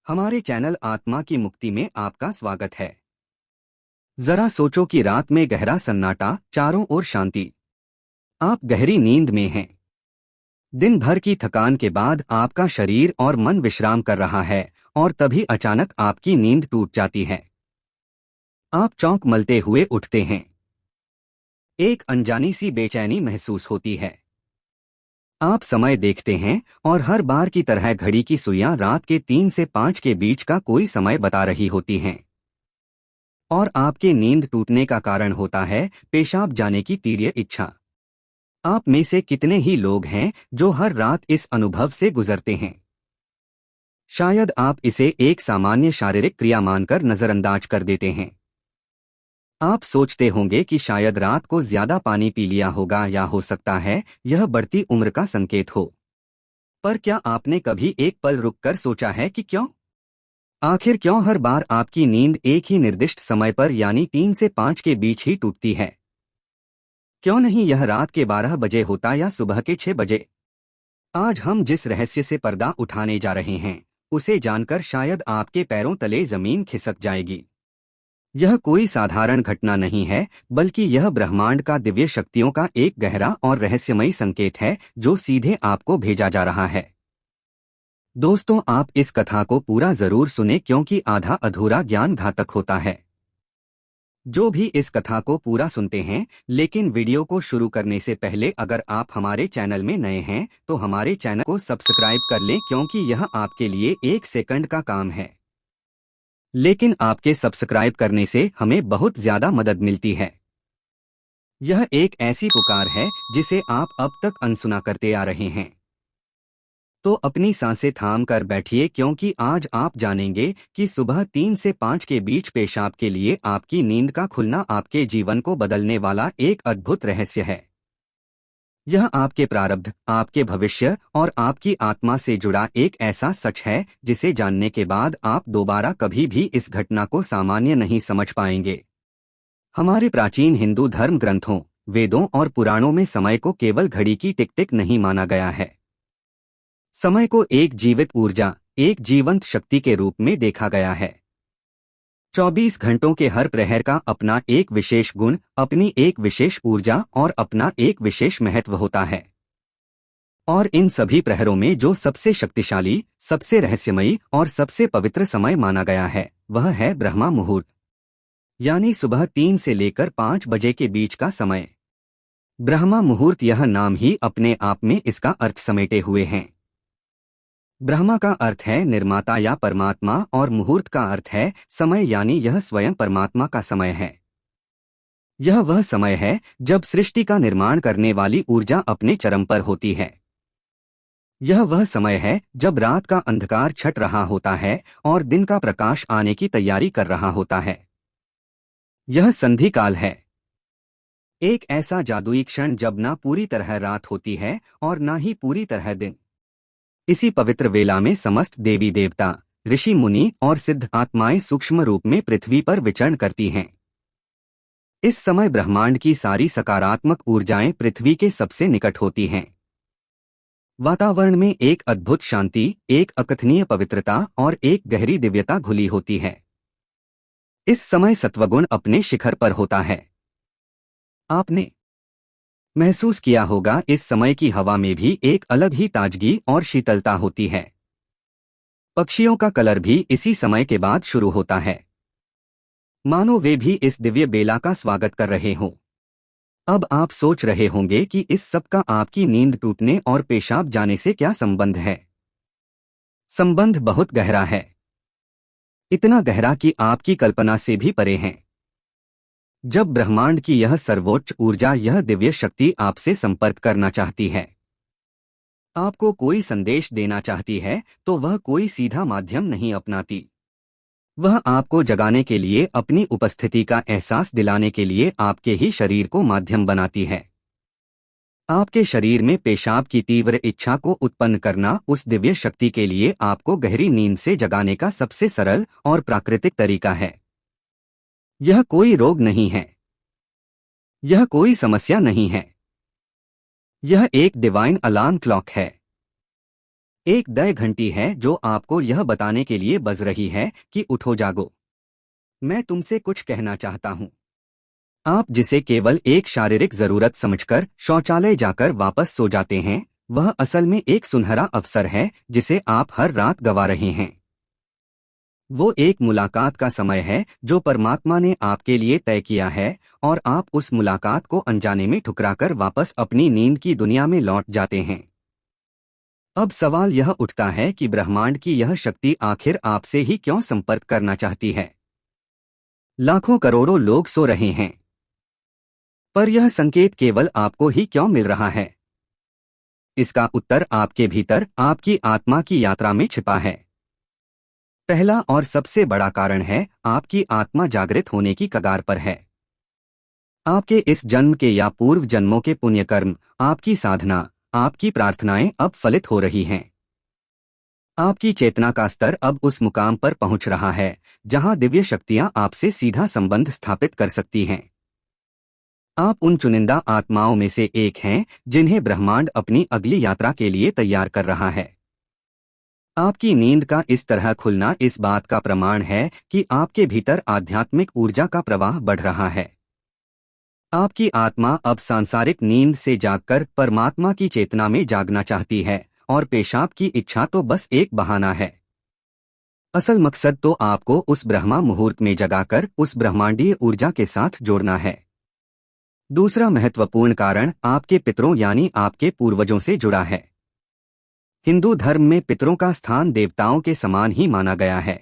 हमारे चैनल आत्मा की मुक्ति में आपका स्वागत है। जरा सोचो कि रात में गहरा सन्नाटा, चारों ओर शांति। आप गहरी नींद में हैं। दिन भर की थकान के बाद आपका शरीर और मन विश्राम कर रहा है और तभी अचानक आपकी नींद टूट जाती है। आप चौंक मलते हुए उठते हैं। एक अनजानी सी बेचैनी महसूस होती है। आप समय देखते हैं और हर बार की तरह घड़ी की सुइयां रात के 3 से 5 के बीच का कोई समय बता रही होती हैं। और आपके नींद टूटने का कारण होता है पेशाब जाने की तीव्र इच्छा। आप में से कितने ही लोग हैं जो हर रात इस अनुभव से गुजरते हैं? शायद आप इसे एक सामान्य शारीरिक क्रिया मानकर नजरअंदाज कर देते हैं। आप सोचते होंगे कि शायद रात को ज्यादा पानी पी लिया होगा या हो सकता है यह बढ़ती उम्र का संकेत हो। पर क्या आपने कभी एक पल रुककर सोचा है कि क्यों? आखिर क्यों हर बार आपकी नींद एक ही निर्दिष्ट समय पर यानी 3 से 5 के बीच ही टूटती है? क्यों नहीं यह रात के 12 बजे होता या सुबह के 6 बजे? आज हम जिस रहस्य से पर्दा उठाने जा रहे हैं उसे जानकर शायद आपके पैरों तले जमीन खिसक जाएगी। यह कोई साधारण घटना नहीं है, बल्कि यह ब्रह्मांड का दिव्य शक्तियों का एक गहरा और रहस्यमयी संकेत है जो सीधे आपको भेजा जा रहा है। दोस्तों, आप इस कथा को पूरा जरूर सुने क्योंकि आधा अधूरा ज्ञान घातक होता है। जो भी इस कथा को पूरा सुनते हैं, लेकिन वीडियो को शुरू करने से पहले अगर आप हमारे चैनल में नए हैं तो हमारे चैनल को सब्सक्राइब कर लें क्योंकि यह आपके लिए 1 सेकंड का काम है। लेकिन आपके सब्सक्राइब करने से हमें बहुत ज्यादा मदद मिलती है। यह एक ऐसी पुकार है जिसे आप अब तक अनसुना करते आ रहे हैं। तो अपनी सांसें थाम कर बैठिए क्योंकि आज आप जानेंगे कि सुबह 3 से 5 के बीच पेशाब के लिए आपकी नींद का खुलना आपके जीवन को बदलने वाला एक अद्भुत रहस्य है। यह आपके प्रारब्ध, आपके भविष्य और आपकी आत्मा से जुड़ा एक ऐसा सच है जिसे जानने के बाद आप दोबारा कभी भी इस घटना को सामान्य नहीं समझ पाएंगे। हमारे प्राचीन हिंदू धर्म ग्रंथों, वेदों और पुराणों में समय को केवल घड़ी की टिक टिक नहीं माना गया है। समय को एक जीवित ऊर्जा, एक जीवंत शक्ति के रूप में देखा गया है। 24 घंटों के हर प्रहर का अपना एक विशेष गुण, अपनी एक विशेष ऊर्जा और अपना एक विशेष महत्व होता है। और इन सभी प्रहरों में जो सबसे शक्तिशाली, सबसे रहस्यमयी और सबसे पवित्र समय माना गया है वह है ब्रह्मा मुहूर्त, यानी सुबह 3 से लेकर 5 बजे के बीच का समय। ब्रह्मा मुहूर्त, यह नाम ही अपने आप में इसका अर्थ समेटे हुए हैं। ब्रह्मा का अर्थ है निर्माता या परमात्मा और मुहूर्त का अर्थ है समय, यानी यह स्वयं परमात्मा का समय है। यह वह समय है जब सृष्टि का निर्माण करने वाली ऊर्जा अपने चरम पर होती है। यह वह समय है जब रात का अंधकार छट रहा होता है और दिन का प्रकाश आने की तैयारी कर रहा होता है। यह संधि काल है, एक ऐसा जादुई क्षण जब ना पूरी तरह रात होती है और ना ही पूरी तरह दिन। इसी पवित्र वेला में समस्त देवी देवता, ऋषि मुनि और सिद्ध आत्माएं सूक्ष्म रूप में पृथ्वी पर विचरण करती हैं। इस समय ब्रह्मांड की सारी सकारात्मक ऊर्जाएं पृथ्वी के सबसे निकट होती हैं। वातावरण में एक अद्भुत शांति, एक अकथनीय पवित्रता और एक गहरी दिव्यता घुली होती है। इस समय सत्वगुण अपने शिखर पर होता है। आपने महसूस किया होगा इस समय की हवा में भी एक अलग ही ताजगी और शीतलता होती है। पक्षियों का कलर भी इसी समय के बाद शुरू होता है, मानो वे भी इस दिव्य बेला का स्वागत कर रहे हों। अब आप सोच रहे होंगे कि इस सब का आपकी नींद टूटने और पेशाब जाने से क्या संबंध है? संबंध बहुत गहरा है, इतना गहरा कि आपकी कल्पना से भी परे है। जब ब्रह्मांड की यह सर्वोच्च ऊर्जा, यह दिव्य शक्ति आपसे संपर्क करना चाहती है, आपको कोई संदेश देना चाहती है, तो वह कोई सीधा माध्यम नहीं अपनाती। वह आपको जगाने के लिए, अपनी उपस्थिति का एहसास दिलाने के लिए आपके ही शरीर को माध्यम बनाती है। आपके शरीर में पेशाब की तीव्र इच्छा को उत्पन्न करना उस दिव्य शक्ति के लिए आपको गहरी नींद से जगाने का सबसे सरल और प्राकृतिक तरीका है। यह कोई रोग नहीं है, यह कोई समस्या नहीं है, यह एक डिवाइन अलार्म क्लॉक है। एक दय घंटी है जो आपको यह बताने के लिए बज रही है कि उठो जागो। मैं तुमसे कुछ कहना चाहता हूँ। आप जिसे केवल एक शारीरिक जरूरत समझकर शौचालय जाकर वापस सो जाते हैं, वह असल में एक सुनहरा अवसर है जिसे आप हर रात गंवा रहे हैं। वो एक मुलाकात का समय है जो परमात्मा ने आपके लिए तय किया है, और आप उस मुलाकात को अनजाने में ठुकराकर वापस अपनी नींद की दुनिया में लौट जाते हैं। अब सवाल यह उठता है कि ब्रह्मांड की यह शक्ति आखिर आपसे ही क्यों संपर्क करना चाहती है। लाखों करोड़ों लोग सो रहे हैं, पर यह संकेत केवल आपको ही क्यों मिल रहा है? इसका उत्तर आपके भीतर आपकी आत्मा की यात्रा में छिपा है। पहला और सबसे बड़ा कारण है, आपकी आत्मा जागृत होने की कगार पर है। आपके इस जन्म के या पूर्व जन्मों के पुण्यकर्म, आपकी साधना, आपकी प्रार्थनाएं अब फलित हो रही हैं। आपकी चेतना का स्तर अब उस मुकाम पर पहुंच रहा है जहां दिव्य शक्तियां आपसे सीधा संबंध स्थापित कर सकती हैं। आप उन चुनिंदा आत्माओं में से एक हैं जिन्हें ब्रह्मांड अपनी अगली यात्रा के लिए तैयार कर रहा है। आपकी नींद का इस तरह खुलना इस बात का प्रमाण है कि आपके भीतर आध्यात्मिक ऊर्जा का प्रवाह बढ़ रहा है। आपकी आत्मा अब सांसारिक नींद से जागकर परमात्मा की चेतना में जागना चाहती है, और पेशाब की इच्छा तो बस एक बहाना है। असल मकसद तो आपको उस ब्रह्मा मुहूर्त में जगाकर उस ब्रह्मांडीय ऊर्जा के साथ जोड़ना है। दूसरा महत्वपूर्ण कारण आपके पितरों यानी आपके पूर्वजों से जुड़ा है। हिंदू धर्म में पितरों का स्थान देवताओं के समान ही माना गया है।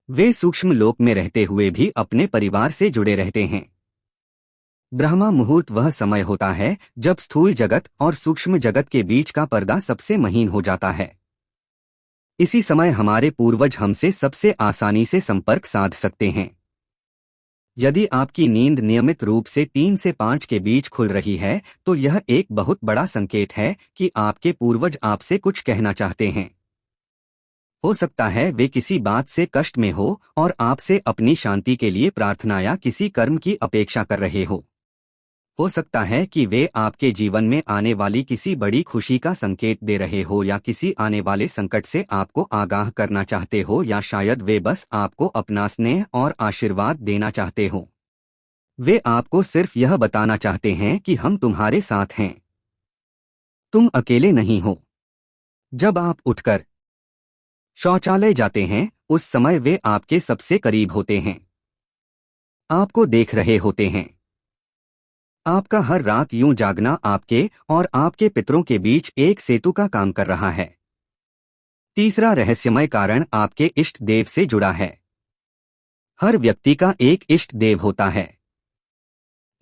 वे सूक्ष्म लोक में रहते हुए भी अपने परिवार से जुड़े रहते हैं। ब्रह्मा मुहूर्त वह समय होता है जब स्थूल जगत और सूक्ष्म जगत के बीच का पर्दा सबसे महीन हो जाता है। इसी समय हमारे पूर्वज हमसे सबसे आसानी से संपर्क साध सकते हैं। यदि आपकी नींद नियमित रूप से 3 से 5 के बीच खुल रही है, तो यह एक बहुत बड़ा संकेत है कि आपके पूर्वज आपसे कुछ कहना चाहते हैं। हो सकता है वे किसी बात से कष्ट में हो और आपसे अपनी शांति के लिए प्रार्थना या किसी कर्म की अपेक्षा कर रहे हो सकता है कि वे आपके जीवन में आने वाली किसी बड़ी खुशी का संकेत दे रहे हो, या किसी आने वाले संकट से आपको आगाह करना चाहते हो, या शायद वे बस आपको अपना स्नेह और आशीर्वाद देना चाहते हो। वे आपको सिर्फ यह बताना चाहते हैं कि हम तुम्हारे साथ हैं, तुम अकेले नहीं हो। जब आप उठकर शौचालय जाते हैं, उस समय वे आपके सबसे करीब होते हैं, आपको देख रहे होते हैं। आपका हर रात यूं जागना आपके और आपके पितरों के बीच एक सेतु का काम कर रहा है। तीसरा रहस्यमय कारण आपके इष्ट देव से जुड़ा है। हर व्यक्ति का एक इष्ट देव होता है,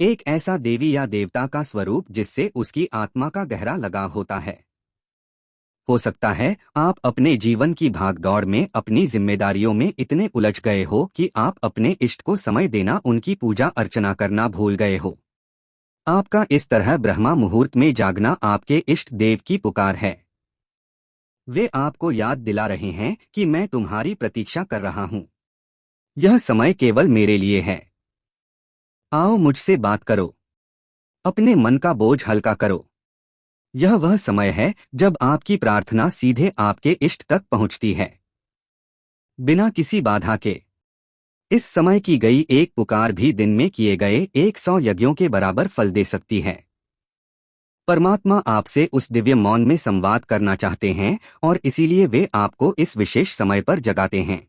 एक ऐसा देवी या देवता का स्वरूप जिससे उसकी आत्मा का गहरा लगाव होता है। हो सकता है आप अपने जीवन की भागदौड़ में अपनी जिम्मेदारियों में इतने उलझ गए हो कि आप अपने इष्ट को समय देना, उनकी पूजा अर्चना करना भूल गए हो। आपका इस तरह ब्रह्मा मुहूर्त में जागना आपके इष्ट देव की पुकार है। वे आपको याद दिला रहे हैं कि मैं तुम्हारी प्रतीक्षा कर रहा हूं। यह समय केवल मेरे लिए है। आओ मुझसे बात करो, अपने मन का बोझ हल्का करो। यह वह समय है जब आपकी प्रार्थना सीधे आपके इष्ट तक पहुंचती है, बिना किसी बाधा के। इस समय की गई एक पुकार भी दिन में किए गए 100 यज्ञों के बराबर फल दे सकती है। परमात्मा आपसे उस दिव्य मौन में संवाद करना चाहते हैं, और इसीलिए वे आपको इस विशेष समय पर जगाते हैं।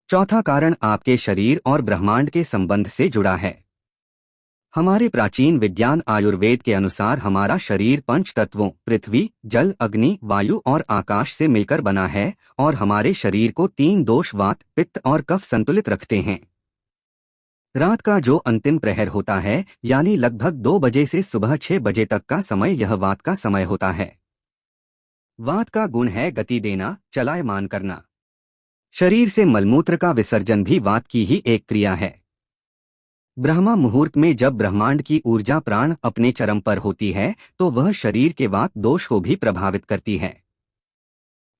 चौथा कारण आपके शरीर और ब्रह्मांड के संबंध से जुड़ा है। हमारे प्राचीन विज्ञान आयुर्वेद के अनुसार हमारा शरीर 5 तत्वों पृथ्वी, जल, अग्नि, वायु और आकाश से मिलकर बना है, और हमारे शरीर को 3 दोष वात, पित्त और कफ संतुलित रखते हैं। रात का जो अंतिम प्रहर होता है, यानी लगभग 2 बजे से सुबह 6 बजे तक का समय, यह वात का समय होता है। वात का गुण है गति देना, चलायमान करना। शरीर से मलमूत्र का विसर्जन भी वात की ही एक क्रिया है। ब्रह्मा मुहूर्त में जब ब्रह्मांड की ऊर्जा प्राण अपने चरम पर होती है, तो वह शरीर के वात दोष को भी प्रभावित करती है।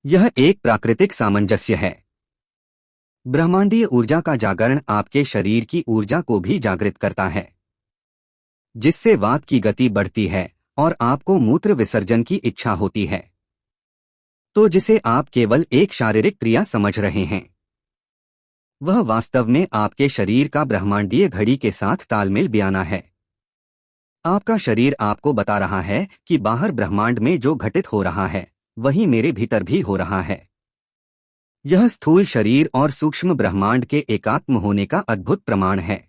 यह एक प्राकृतिक सामंजस्य है। ब्रह्मांडीय ऊर्जा का जागरण आपके शरीर की ऊर्जा को भी जागृत करता है, जिससे वात की गति बढ़ती है और आपको मूत्र विसर्जन की इच्छा होती है। तो जिसे आप केवल एक शारीरिक क्रिया समझ रहे हैं, वह वास्तव में आपके शरीर का ब्रह्मांडीय घड़ी के साथ तालमेल बयाना है। आपका शरीर आपको बता रहा है कि बाहर ब्रह्मांड में जो घटित हो रहा है वही मेरे भीतर भी हो रहा है। यह स्थूल शरीर और सूक्ष्म ब्रह्मांड के एकात्म होने का अद्भुत प्रमाण है।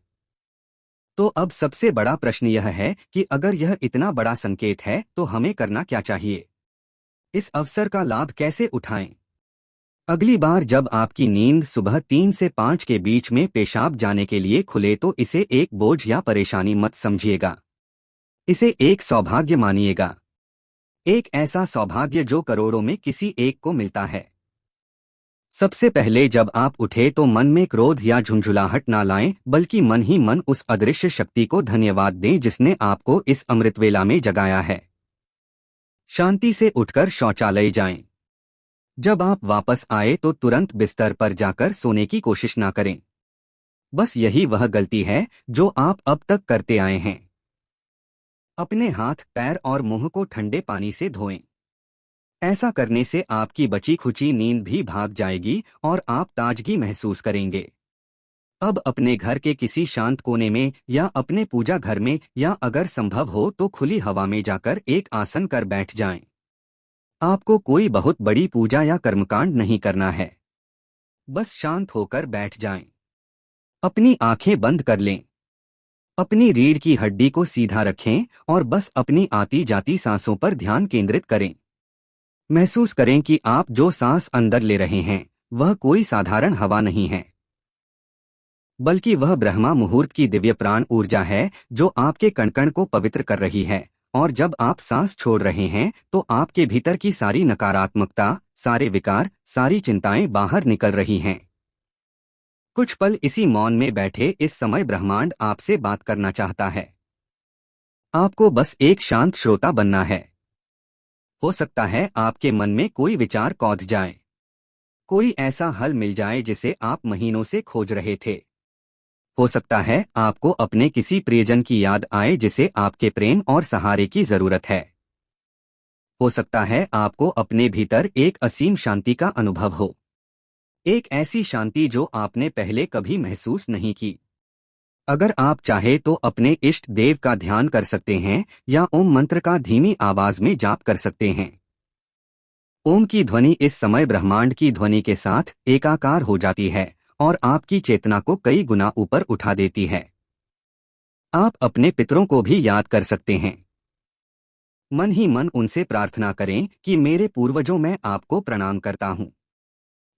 तो अब सबसे बड़ा प्रश्न यह है कि अगर यह इतना बड़ा संकेत है तो हमें करना क्या चाहिए? इस अवसर का लाभ कैसे उठाएं? अगली बार जब आपकी नींद सुबह 3 से 5 के बीच में पेशाब जाने के लिए खुले तो इसे एक बोझ या परेशानी मत समझिएगा। इसे एक सौभाग्य मानिएगा। एक ऐसा सौभाग्य जो करोड़ों में किसी एक को मिलता है। सबसे पहले जब आप उठे तो मन में क्रोध या झुंझुलाहट ना लाएं, बल्कि मन ही मन उस अदृश्य शक्ति को धन्यवाद दें जिसने आपको इस अमृतवेला में जगाया है। शांति से उठकर शौचालय जाएं। जब आप वापस आए तो तुरंत बिस्तर पर जाकर सोने की कोशिश ना करें। बस यही वह गलती है जो आप अब तक करते आए हैं। अपने हाथ, पैर और मुंह को ठंडे पानी से धोएं। ऐसा करने से आपकी बची खुची नींद भी भाग जाएगी और आप ताजगी महसूस करेंगे। अब अपने घर के किसी शांत कोने में या अपने पूजा घर में या अगर संभव हो तो खुली हवा में जाकर एक आसन कर बैठ जाएं। आपको कोई बहुत बड़ी पूजा या कर्मकांड नहीं करना है। बस शांत होकर बैठ जाएं। अपनी आंखें बंद कर लें। अपनी रीढ़ की हड्डी को सीधा रखें और बस अपनी आती जाती सांसों पर ध्यान केंद्रित करें। महसूस करें कि आप जो सांस अंदर ले रहे हैं वह कोई साधारण हवा नहीं है, बल्कि वह ब्रह्मा मुहूर्त की दिव्य प्राण ऊर्जा है जो आपके कण-कण को पवित्र कर रही है। और जब आप सांस छोड़ रहे हैं तो आपके भीतर की सारी नकारात्मकता, सारे विकार, सारी चिंताएं बाहर निकल रही हैं। कुछ पल इसी मौन में बैठे। इस समय ब्रह्मांड आपसे बात करना चाहता है। आपको बस एक शांत श्रोता बनना है। हो सकता है आपके मन में कोई विचार कौंध जाए, कोई ऐसा हल मिल जाए जिसे आप महीनों से खोज रहे थे। हो सकता है आपको अपने किसी प्रियजन की याद आए जिसे आपके प्रेम और सहारे की जरूरत है। हो सकता है आपको अपने भीतर एक असीम शांति का अनुभव हो, एक ऐसी शांति जो आपने पहले कभी महसूस नहीं की। अगर आप चाहे तो अपने इष्ट देव का ध्यान कर सकते हैं या ओम मंत्र का धीमी आवाज में जाप कर सकते हैं। ओम की ध्वनि इस समय ब्रह्मांड की ध्वनि के साथ एकाकार हो जाती है और आपकी चेतना को कई गुना ऊपर उठा देती है। आप अपने पितरों को भी याद कर सकते हैं। मन ही मन उनसे प्रार्थना करें कि मेरे पूर्वजों, मैं आपको प्रणाम करता हूं।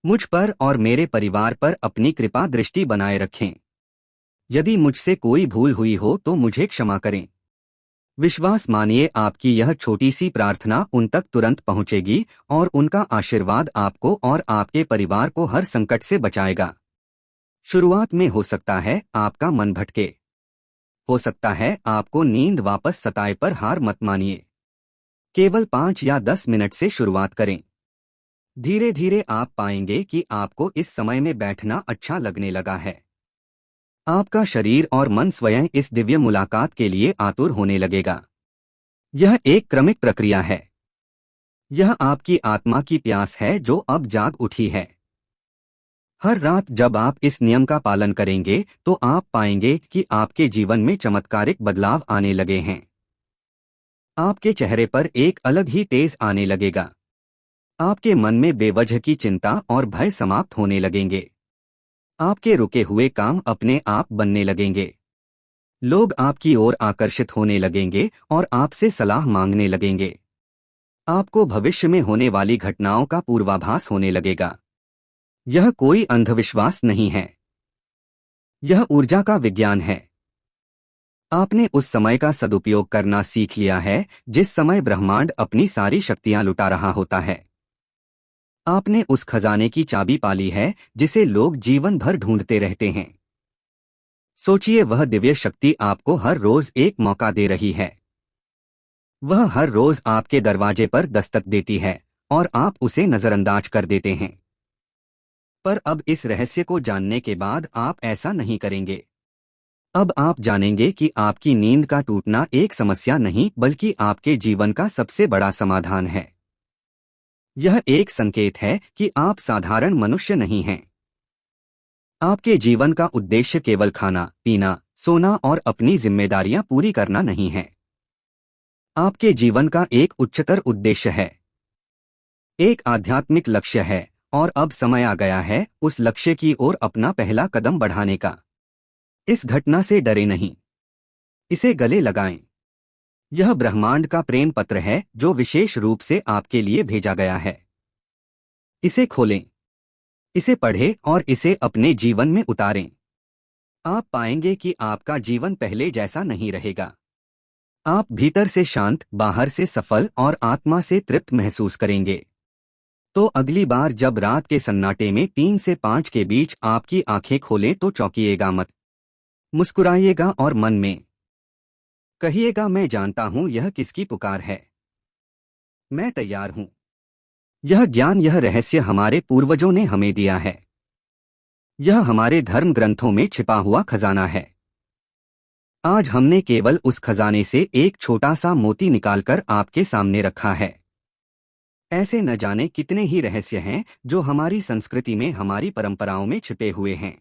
मुझ पर और मेरे परिवार पर अपनी कृपा दृष्टि बनाए रखें। यदि मुझसे कोई भूल हुई हो तो मुझे क्षमा करें। विश्वास मानिए, आपकी यह छोटी सी प्रार्थना उन तक तुरंत पहुंचेगी और उनका आशीर्वाद आपको और आपके परिवार को हर संकट से बचाएगा। शुरुआत में हो सकता है आपका मन भटके, हो सकता है आपको नींद वापस सताए, पर हार मत मानिए। केवल 5 या 10 मिनट से शुरुआत करें। धीरे धीरे आप पाएंगे कि आपको इस समय में बैठना अच्छा लगने लगा है। आपका शरीर और मन स्वयं इस दिव्य मुलाकात के लिए आतुर होने लगेगा। यह एक क्रमिक प्रक्रिया है। यह आपकी आत्मा की प्यास है जो अब जाग उठी है। हर रात जब आप इस नियम का पालन करेंगे तो आप पाएंगे कि आपके जीवन में चमत्कारिक बदलाव आने लगे हैं। आपके चेहरे पर एक अलग ही तेज आने लगेगा। आपके मन में बेवजह की चिंता और भय समाप्त होने लगेंगे। आपके रुके हुए काम अपने आप बनने लगेंगे। लोग आपकी ओर आकर्षित होने लगेंगे और आपसे सलाह मांगने लगेंगे। आपको भविष्य में होने वाली घटनाओं का पूर्वाभास होने लगेगा। यह कोई अंधविश्वास नहीं है, यह ऊर्जा का विज्ञान है। आपने उस समय का सदुपयोग करना सीख लिया है जिस समय ब्रह्मांड अपनी सारी शक्तियां लुटा रहा होता है। आपने उस खजाने की चाबी पाली है जिसे लोग जीवन भर ढूंढते रहते हैं। सोचिए, वह दिव्य शक्ति आपको हर रोज एक मौका दे रही है। वह हर रोज आपके दरवाजे पर दस्तक देती है और आप उसे नजरअंदाज कर देते हैं। पर अब इस रहस्य को जानने के बाद आप ऐसा नहीं करेंगे। अब आप जानेंगे कि आपकी नींद का टूटना एक समस्या नहीं बल्कि आपके जीवन का सबसे बड़ा समाधान है। यह एक संकेत है कि आप साधारण मनुष्य नहीं हैं। आपके जीवन का उद्देश्य केवल खाना, पीना, सोना और अपनी जिम्मेदारियां पूरी करना नहीं है। आपके जीवन का एक उच्चतर उद्देश्य है, एक आध्यात्मिक लक्ष्य है, और अब समय आ गया है उस लक्ष्य की ओर अपना पहला कदम बढ़ाने का। इस घटना से डरे नहीं, इसे गले लगाएं। यह ब्रह्मांड का प्रेम पत्र है जो विशेष रूप से आपके लिए भेजा गया है। इसे खोलें, इसे पढ़ें और इसे अपने जीवन में उतारें। आप पाएंगे कि आपका जीवन पहले जैसा नहीं रहेगा। आप भीतर से शांत, बाहर से सफल और आत्मा से तृप्त महसूस करेंगे। तो अगली बार जब रात के सन्नाटे में 3 से 5 के बीच आपकी आंखें खोलें तो चौंकिएगा मत। मुस्कुराइएगा और मन में कहिएगा, मैं जानता हूं यह किसकी पुकार है। मैं तैयार हूं। यह ज्ञान, यह रहस्य हमारे पूर्वजों ने हमें दिया है। यह हमारे धर्म ग्रंथों में छिपा हुआ खजाना है। आज हमने केवल उस खजाने से एक छोटा सा मोती निकालकर आपके सामने रखा है। ऐसे न जाने कितने ही रहस्य हैं जो हमारी संस्कृति में, हमारी परंपराओं में छिपे हुए हैं।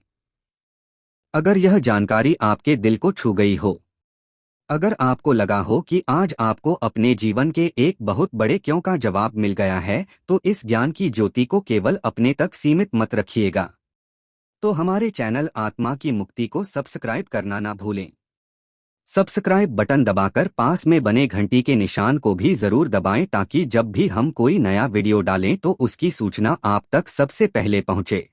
अगर यह जानकारी आपके दिल को छू गई हो, अगर आपको लगा हो कि आज आपको अपने जीवन के एक बहुत बड़े क्यों का जवाब मिल गया है, तो इस ज्ञान की ज्योति को केवल अपने तक सीमित मत रखिएगा। तो हमारे चैनल आत्मा की मुक्ति को सब्सक्राइब करना ना भूलें। सब्सक्राइब बटन दबाकर पास में बने घंटी के निशान को भी जरूर दबाएं ताकि जब भी हम कोई नया वीडियो डालें तो उसकी सूचना आप तक सबसे पहले पहुंचे।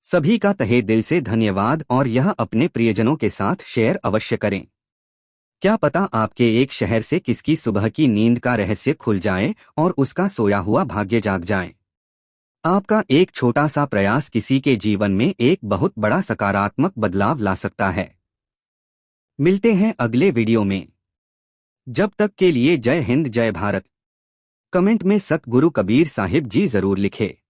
सभी का तहे दिल से धन्यवाद और यह अपने प्रियजनों के साथ शेयर अवश्य करें। क्या पता आपके एक शहर से किसकी सुबह की नींद का रहस्य खुल जाए और उसका सोया हुआ भाग्य जाग जाए। आपका एक छोटा सा प्रयास किसी के जीवन में एक बहुत बड़ा सकारात्मक बदलाव ला सकता है। मिलते हैं अगले वीडियो में। जब तक के लिए जय हिंद, जय भारत। कमेंट में सतगुरु कबीर साहिब जी जरूर लिखें।